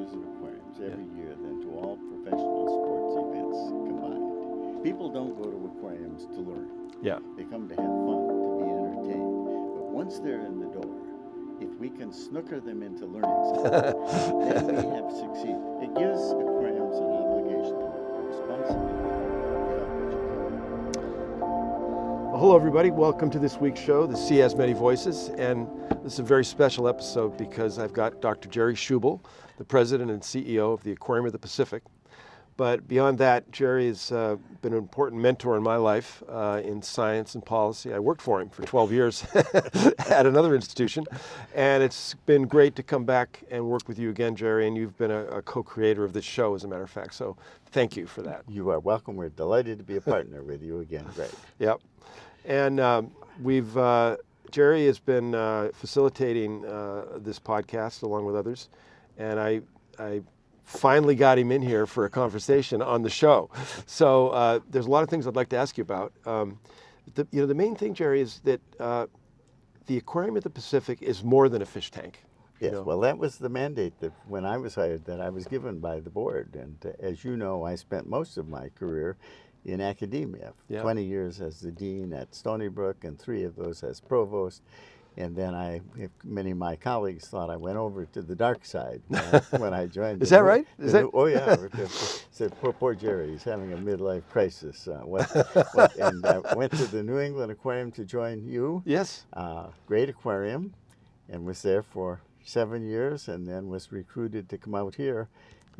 visit aquariums every year than to all professional sports events combined. People don't go to aquariums to learn. Yeah. They come to have fun, to be entertained. But once they're in the door, if we can snooker them into learning something, then we have succeeded. It gives aquariums an obligation, a responsibility to help educate. Well, hello, everybody. Welcome to this week's show, the Sea Has Many Voices. And this is a very special episode because I've got Dr. Jerry Schubel, the president and CEO of the Aquarium of the Pacific. But beyond that, Jerry has been an important mentor in my life in science and policy. I worked for him for 12 years at another institution. And it's been great to come back and work with you again, Jerry. And you've been a co-creator of this show, as a matter of fact. So thank you for that. You are welcome. We're delighted to be a partner with you again, Greg. Yep. And Jerry has been facilitating this podcast along with others. And I finally got him in here for a conversation on the show. So there's a lot of things I'd like to ask you about. The main thing, Jerry, is that the Aquarium of the Pacific is more than a fish tank. Yes, well, that was the mandate that when I was hired that I was given by the board. And as you know, I spent most of my career in academia, 20 years as the dean at Stony Brook and 3 of those as provost. And then many of my colleagues thought I went over to the dark side when I joined. Is that right? Oh, yeah. Said, poor Jerry, he's having a midlife crisis. And I went to the New England Aquarium to join you. Yes. Great aquarium, and was there for 7 years, and then was recruited to come out here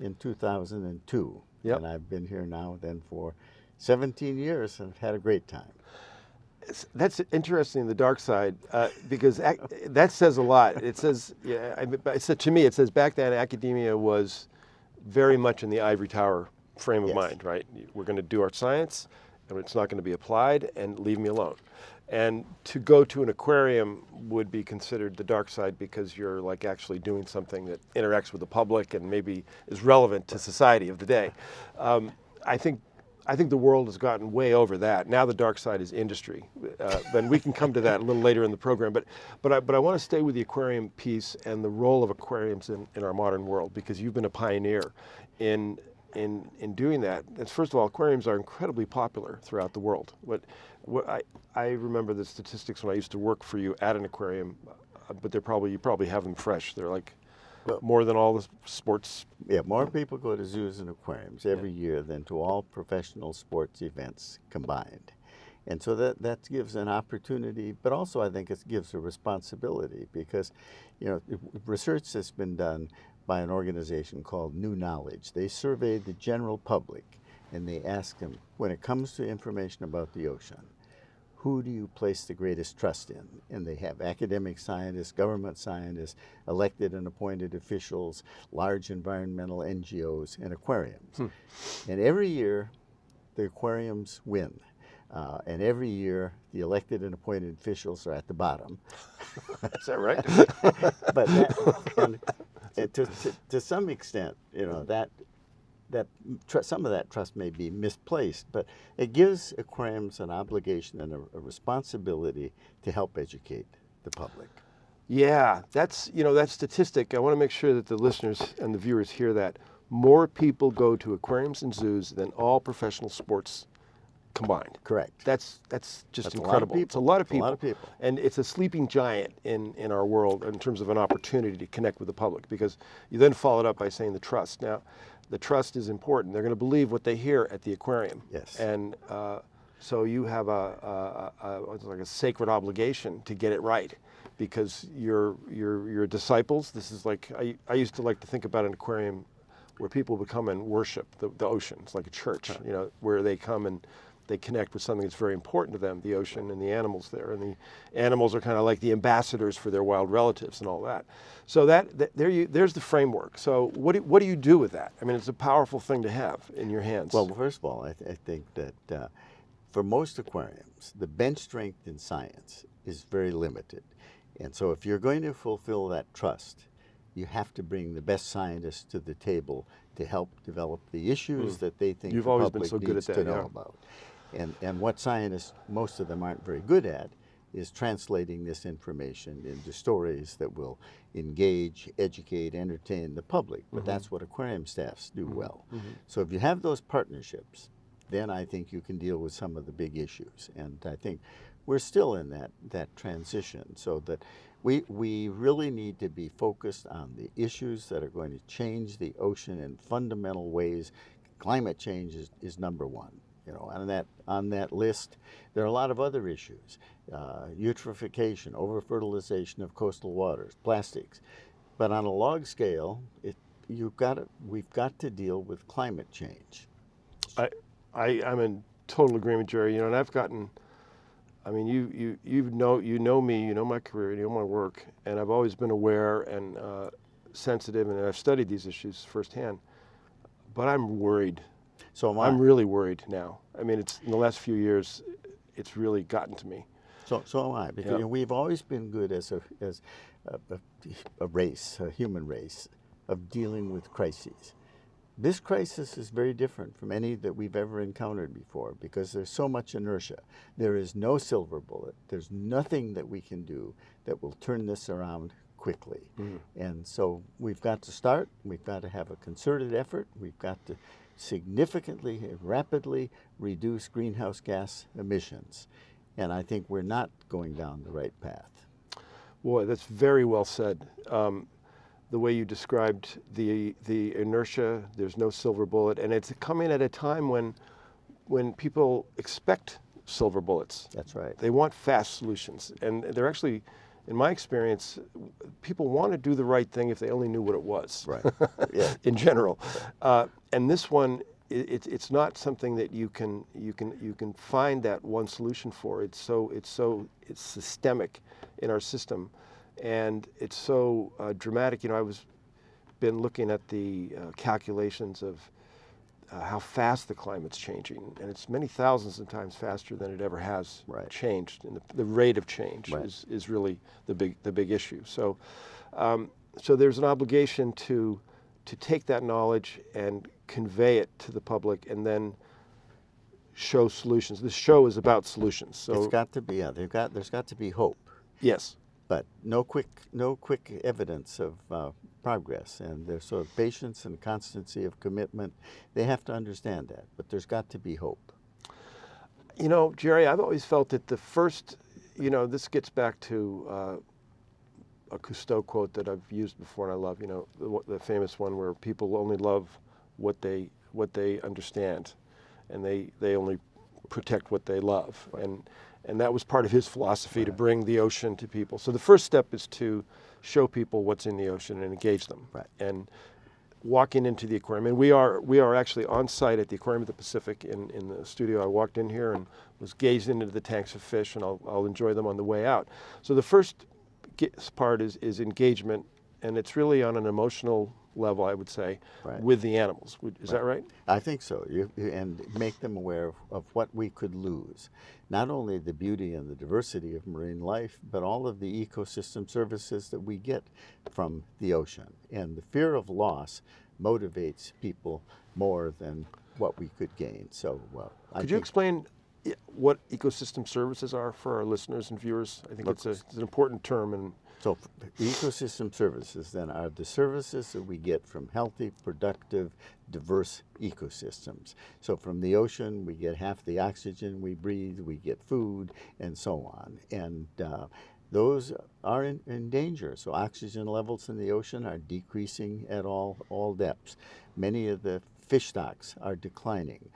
in 2002. Yep. And I've been here now then for 17 years and had a great time. That's interesting, the dark side, because that says a lot. It says, to me, it says back then academia was very much in the ivory tower frame of mind, right? We're going to do our science, and it's not going to be applied, and leave me alone. And to go to an aquarium would be considered the dark side because you're like actually doing something that interacts with the public and maybe is relevant to society of the day. I think the world has gotten way over that. Now the dark side is industry, and we can come to that a little later in the program. But I want to stay with the aquarium piece and the role of aquariums in our modern world, because you've been a pioneer in doing that. And first of all, aquariums are incredibly popular throughout the world. I remember the statistics when I used to work for you at an aquarium, but you probably have them fresh. They're like more than all the sports. Yeah, more people go to zoos and aquariums every year than to all professional sports events combined. And so that gives an opportunity, but also I think it gives a responsibility because, research that's been done by an organization called New Knowledge. They surveyed the general public and they asked them, when it comes to information about the ocean, who do you place the greatest trust in? And they have academic scientists, government scientists, elected and appointed officials, large environmental NGOs, and aquariums. And every year, the aquariums win. And every year, the elected and appointed officials are at the bottom. Is that right? But to some extent, some of that trust may be misplaced, but it gives aquariums an obligation and a responsibility to help educate the public. Yeah, that statistic, I want to make sure that the listeners and the viewers hear that. More people go to aquariums and zoos than all professional sports combined. Correct. That's just incredible. It's a lot of people. And it's a sleeping giant in our world in terms of an opportunity to connect with the public, because you then followed up by saying the trust. Now, the trust is important. They're going to believe what they hear at the aquarium. Yes. And so you have a sacred obligation to get it right, because you're disciples. This is like, I used to like to think about an aquarium where people would come and worship the ocean. It's like a church, where they come and they connect with something that's very important to them, the ocean and the animals there. And the animals are kind of like the ambassadors for their wild relatives and all that. So there's the framework. So what do you do with that? I mean, it's a powerful thing to have in your hands. Well, first of all, I think that for most aquariums, the bench strength in science is very limited. And so if you're going to fulfill that trust, you have to bring the best scientists to the table to help develop the issues that they think the public needs to know about. And what scientists, most of them aren't very good at, is translating this information into stories that will engage, educate, entertain the public. But that's what aquarium staffs do well. So if you have those partnerships, then I think you can deal with some of the big issues. And I think we're still in that transition, so that we really need to be focused on the issues that are going to change the ocean in fundamental ways. Climate change is number one. You know, on that list, there are a lot of other issues: eutrophication, over-fertilization of coastal waters, plastics. But on a log scale, we've got to deal with climate change. I'm in total agreement, Jerry. You know, and I've gotten, I mean, you know me, you know my career, you know my work, and I've always been aware and sensitive, and I've studied these issues firsthand. But I'm worried. So am I. I'm really worried now. I mean, it's in the last few years, it's really gotten to me. So am I, because you know, we've always been good as a race, a human race, of dealing with crises. This crisis is very different from any that we've ever encountered before, because there's so much inertia. There is no silver bullet. There's nothing that we can do that will turn this around quickly. And so we've got to start. We've got to have a concerted effort. We've got to significantly and rapidly reduce greenhouse gas emissions. And I think we're not going down the right path. Boy, that's very well said. The way you described the inertia, there's no silver bullet, and it's coming at a time when people expect silver bullets. That's right. They want fast solutions, and they're actually, in my experience, people want to do the right thing if they only knew what it was. Right. Yeah. In general, and this one, it's not something that you can find that one solution for. It's systemic in our system, and it's so dramatic. You know, I was been looking at the calculations of how fast the climate's changing, and it's many thousands of times faster than it ever has changed. And the rate of change is really the big issue. So so there's an obligation to take that knowledge and convey it to the public, and then show solutions. This show is about solutions. So it's got to be. There's got to be hope. Yes. But no quick evidence of progress, and there's sort of patience and constancy of commitment. They have to understand that, but there's got to be hope. You know, Jerry, I've always felt that the first, you know, this gets back to a Cousteau quote that I've used before and I love. You know, the famous one where people only love what they understand, and they only protect what they love. And that was part of his philosophy, to bring the ocean to people. So the first step is to show people what's in the ocean and engage them. And walking into the aquarium, and we are actually on site at the Aquarium of the Pacific in the studio. I walked in here and was gazing into the tanks of fish, and I'll enjoy them on the way out. So the first part is engagement, and it's really on an emotional level, I would say, with the animals. Is that right? I think so. And make them aware of what we could lose. Not only the beauty and the diversity of marine life, but all of the ecosystem services that we get from the ocean. And the fear of loss motivates people more than what we could gain. So, could you explain what ecosystem services are for our listeners and viewers? I think it's an important term. And so ecosystem services then are the services that we get from healthy, productive, diverse ecosystems. So from the ocean, we get half the oxygen we breathe, we get food, and so on. And those are in danger. So oxygen levels in the ocean are decreasing at all depths. Many of the fish stocks are declining.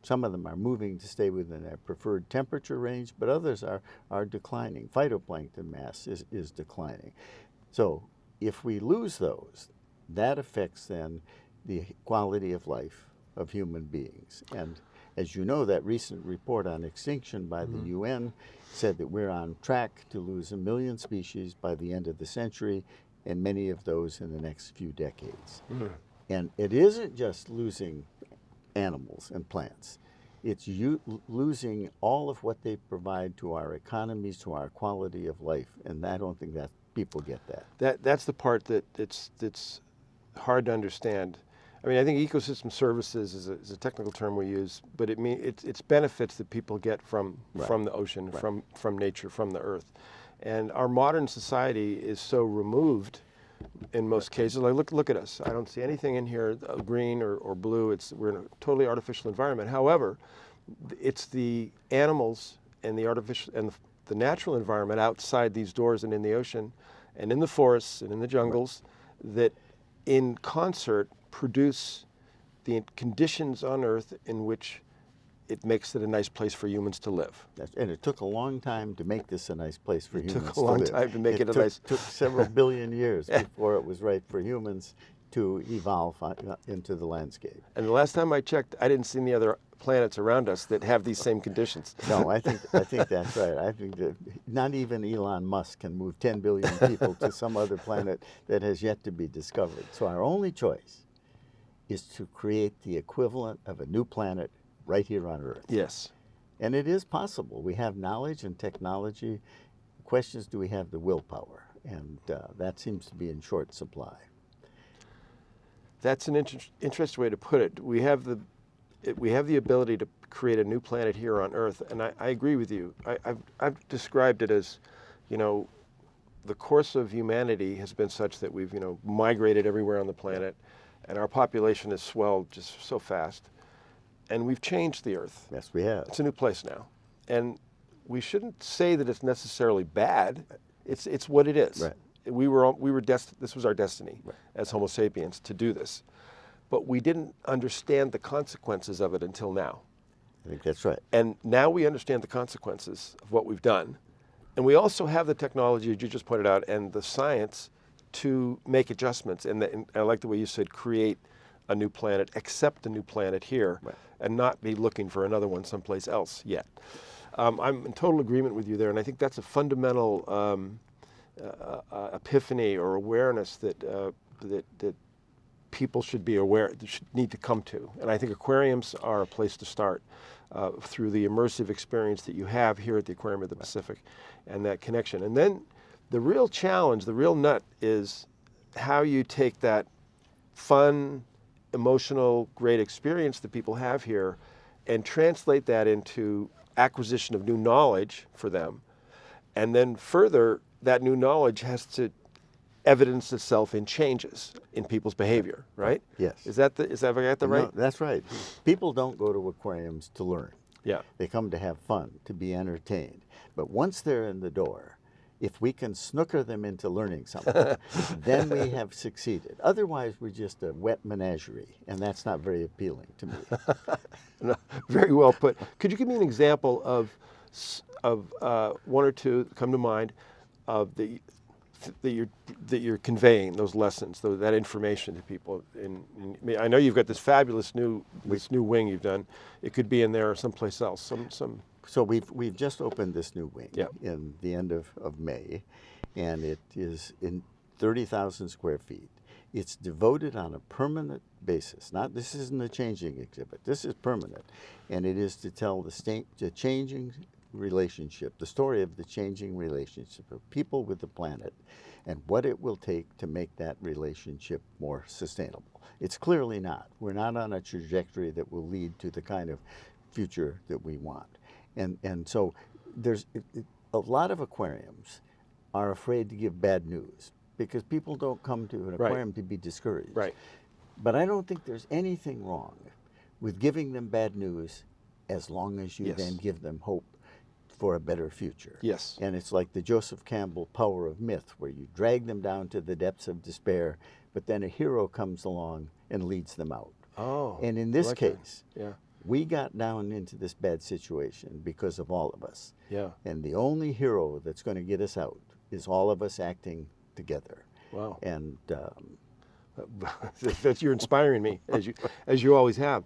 Some of them are moving to stay within their preferred temperature range, but others are declining. Phytoplankton mass is declining. So if we lose those, that affects then the quality of life of human beings. And as you know, that recent report on extinction by the UN said that we're on track to lose 1 million species by the end of the century, and many of those in the next few decades. And it isn't just losing animals and plants. It's losing all of what they provide to our economies, to our quality of life. And I don't think that people get that. That's the part that's hard to understand. I mean, I think ecosystem services is a technical term we use, but it's benefits that people get from the ocean, from nature, from the earth. And our modern society is so removed in most cases. Like look at us. I don't see anything in here green or blue. We're in a totally artificial environment. However, it's the animals and the artificial and the natural environment outside these doors and in the ocean and in the forests and in the jungles that in concert produce the conditions on Earth in which it makes it a nice place for humans to live. And it took a long time to make this a nice place for humans to live. It took a long time to make it a nice... It took several billion years before it was right for humans to evolve into the landscape. And the last time I checked, I didn't see any other planets around us that have these same conditions. No, I think that's right. I think that not even Elon Musk can move 10 billion people to some other planet that has yet to be discovered. So our only choice is to create the equivalent of a new planet right here on Earth. Yes. And it is possible. We have knowledge and technology. The question is, do we have the willpower? And that seems to be in short supply. That's an interesting way to put it. We have the ability to create a new planet here on Earth, and I agree with you. I've described it as, the course of humanity has been such that we've, migrated everywhere on the planet, and our population has swelled just so fast, and we've changed the Earth. Yes, we have. It's a new place now, and we shouldn't say that it's necessarily bad. It's what it is. Right. We were destined. This was our destiny as Homo sapiens to do this, but we didn't understand the consequences of it until now. I think that's right. And now we understand the consequences of what we've done, and we also have the technology, as you just pointed out, and the science to make adjustments. And I like the way you said, create a new planet, accept a new planet here, and not be looking for another one someplace else yet. I'm in total agreement with you there, and I think that's a fundamental epiphany or awareness that people should be aware, should need to come to. And I think aquariums are a place to start through the immersive experience that you have here at the Aquarium of the Pacific and that connection. And then the real challenge, the real nut is how you take that fun, emotional, great experience that people have here and translate that into acquisition of new knowledge for them. And then further, that new knowledge has to evidence itself in changes in people's behavior, right? Yes. Is that have I got that right? No, that's right. People don't go to aquariums to learn. Yeah. They come to have fun, to be entertained. But once they're in the door, if we can snooker them into learning something, then we have succeeded. Otherwise, we're just a wet menagerie, and that's not very appealing to me. No, very well put. Could you give me an example of one or two that come to mind of that you're conveying those lessons, that information to people? I know you've got this fabulous new wing you've done. It could be in there or someplace else. So we've just opened this new wing in the end of May, and it is in 30,000 square feet. It's devoted on a permanent basis. This isn't a changing exhibit. This is permanent, and it is to tell the changing relationship, the story of the changing relationship of people with the planet, and what it will take to make that relationship more sustainable. It's clearly not. We're not on a trajectory that will lead to the kind of future that we want. And so there's a lot of aquariums are afraid to give bad news because people don't come to an aquarium to be discouraged. Right. But I don't think there's anything wrong with giving them bad news as long as you then give them hope for a better future. Yes. And it's like the Joseph Campbell power of myth, where you drag them down to the depths of despair, but then a hero comes along and leads them out. Oh. And in this case, yeah, we got down into this bad situation because of all of us. Yeah. And the only hero that's going to get us out is all of us acting together. Wow. And you're inspiring me, as you always have.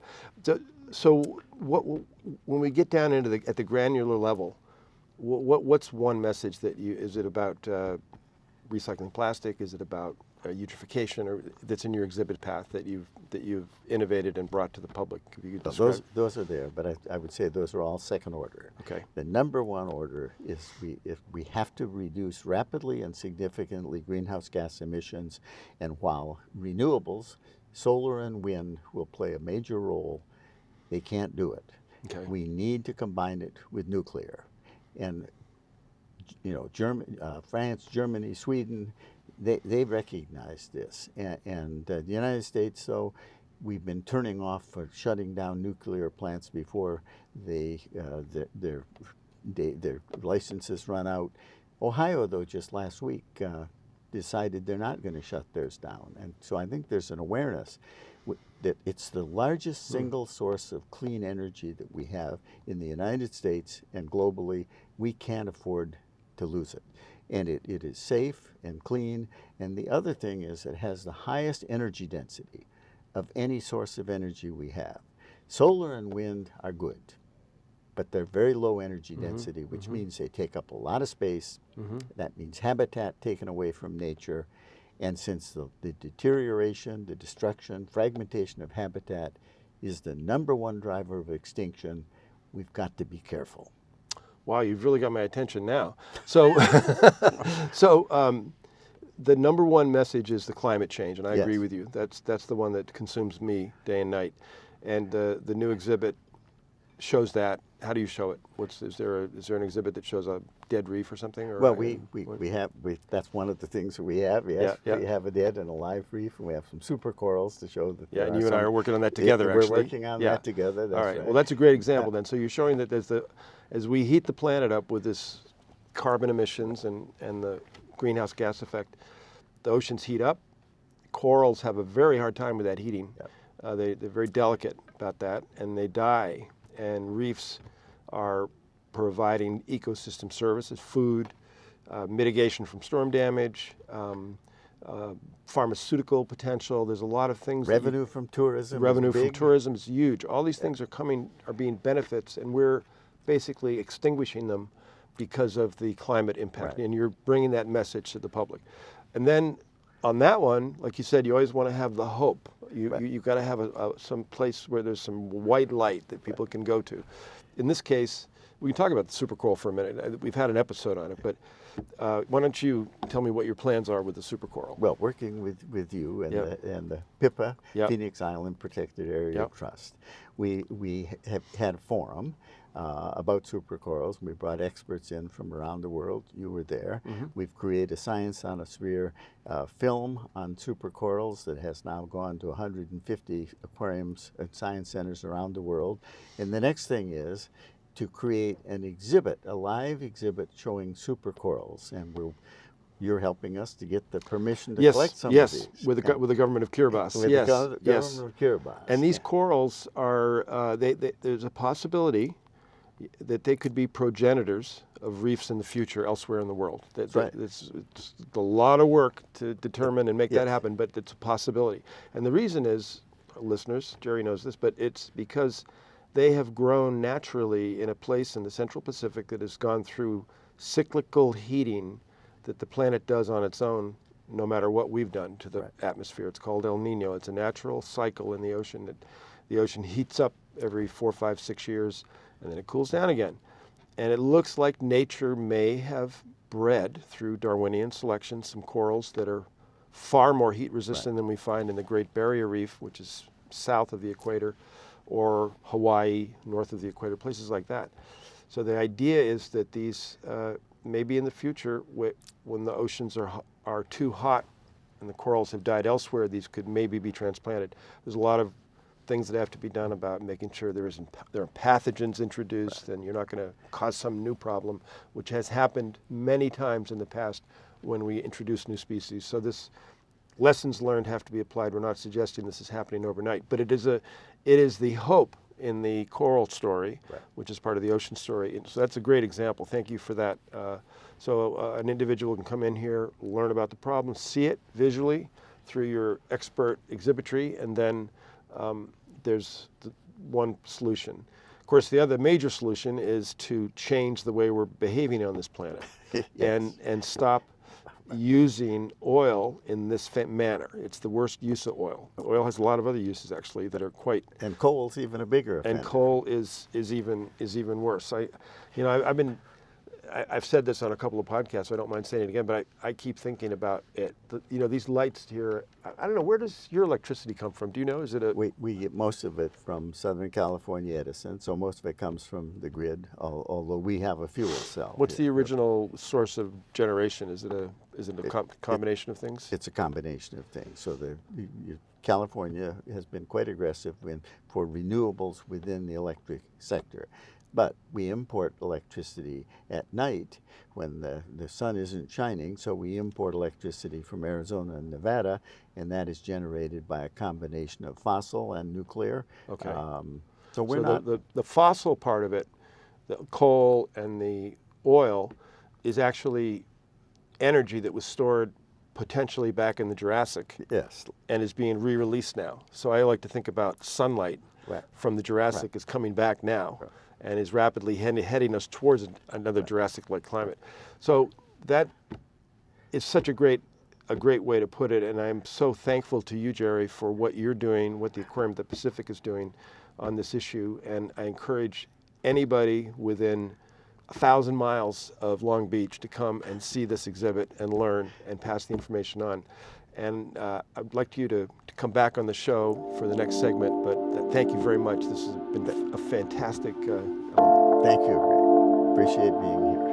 So when we get down into at the granular level, what's one message that is it about recycling plastic? Is it about eutrophication, or that's in your exhibit path that you've innovated and brought to the public? Those are there, but I would say those are all second order. Okay. The number one order is we have to reduce rapidly and significantly greenhouse gas emissions, and while renewables solar and wind will play a major role. They can't do it. Okay. We need to combine it with nuclear. And France, Germany, Sweden, they recognize this. And the United States, though, we've been turning off or shutting down nuclear plants before their licenses run out. Ohio, though, just last week decided they're not going to shut theirs down. And so I think there's an awareness that it's the largest single source of clean energy that we have in the United States and globally. We can't afford to lose it. And it is safe and clean. And the other thing is it has the highest energy density of any source of energy we have. Solar and wind are good, but they're very low energy density, which means they take up a lot of space. That means habitat taken away from nature. And since the deterioration, the destruction, fragmentation of habitat is the #1 driver of extinction, we've got to be careful. Wow, you've really got my attention now. So, the #1 message is the climate change, and I agree with you. That's the one that consumes me day and night. And the new exhibit shows that. How do you show it? Is there an exhibit that shows a dead reef or something? Or well, we have that's one of the things that we have. Yes, yeah. We have a dead and a live reef, and we have some super corals to show that. Yeah, and you and I are working on that together. We're actually. working on that together. That's all right. right. Well, that's a great example then. So you're showing that as we heat the planet up with this carbon emissions and the greenhouse gas effect, the oceans heat up. Corals have a very hard time with that heating. Yep. They're very delicate about that, and they die. And reefs are providing ecosystem services, food, mitigation from storm damage, pharmaceutical potential. There's a lot of things. Revenue from tourism. Revenue from tourism is huge. All these things are being benefits, and we're basically extinguishing them because of the climate impact. Right. And you're bringing that message to the public. And then on that one, like you said, you always want to have the hope. You've got to have some place where there's some white light that people can go to. In this case, we can talk about the supercoral for a minute. We've had an episode on it, but why don't you tell me what your plans are with the supercoral? Well, working with you and the PIPA, Phoenix Island Protected Area Trust, we have had a forum about supercorals. We brought experts in from around the world. You were there. We've created a Science on a Sphere film on supercorals that has now gone to 150 aquariums and science centers around the world. And the next thing is to create an exhibit, a live exhibit showing supercorals. And you're helping us to get the permission to collect some of these. Yes, with the government of Kiribati. With the government of Kiribati. And these corals are, there's a possibility that they could be progenitors of reefs in the future elsewhere in the world. It's a lot of work to determine and make that happen, but it's a possibility. And the reason is, listeners, Jerry knows this, but it's because they have grown naturally in a place in the Central Pacific that has gone through cyclical heating that the planet does on its own, no matter what we've done to the atmosphere. It's called El Nino. It's a natural cycle in the ocean that the ocean heats up every 4, 5, 6 years, and then it cools down again. And it looks like nature may have bred, through Darwinian selection, some corals that are far more heat resistant than we find in the Great Barrier Reef, which is south of the equator, or Hawaii, north of the equator, places like that. So the idea is that these, maybe in the future, when the oceans are too hot and the corals have died elsewhere, these could maybe be transplanted. There's a lot of things that have to be done about making sure there are pathogens introduced and you're not going to cause some new problem, which has happened many times in the past when we introduce new species. So lessons learned have to be applied. We're not suggesting this is happening overnight, but it is the hope in the coral story, which is part of the ocean story. And so that's a great example. Thank you for that. So an individual can come in here, learn about the problem, see it visually through your expert exhibitry, and then there's one solution. Of course, the other major solution is to change the way we're behaving on this planet and stop using oil in this manner. It's the worst use of oil. Oil has a lot of other uses actually that are quite. And coal's even a bigger offender. And coal is even worse. I've been I've said this on a couple of podcasts, so I don't mind saying it again, but I keep thinking about it. These lights here, I don't know, where does your electricity come from? Do you know? Is it a... We get most of it from Southern California Edison, so most of it comes from the grid, although we have a fuel cell. What's the original source of generation? Is it a combination of things? It's a combination of things. So California has been quite aggressive for renewables within the electric sector. But we import electricity at night when the sun isn't shining, so we import electricity from Arizona and Nevada, and that is generated by a combination of fossil and nuclear. Okay. So we're not... The fossil part of it, the coal and the oil, is actually energy that was stored potentially back in the Jurassic. Yes. And is being re-released now. So I like to think about sunlight from the Jurassic is coming back now. Right. And is rapidly heading us towards another Jurassic-like climate. So that is such a great way to put it, and I'm so thankful to you, Jerry, for what you're doing, what the Aquarium of the Pacific is doing on this issue, and I encourage anybody within 1,000 miles of Long Beach to come and see this exhibit and learn and pass the information on. And I'd like you to come back on the show for the next segment, but thank you very much. This has been a fantastic... Thank you, Ray. Appreciate being here.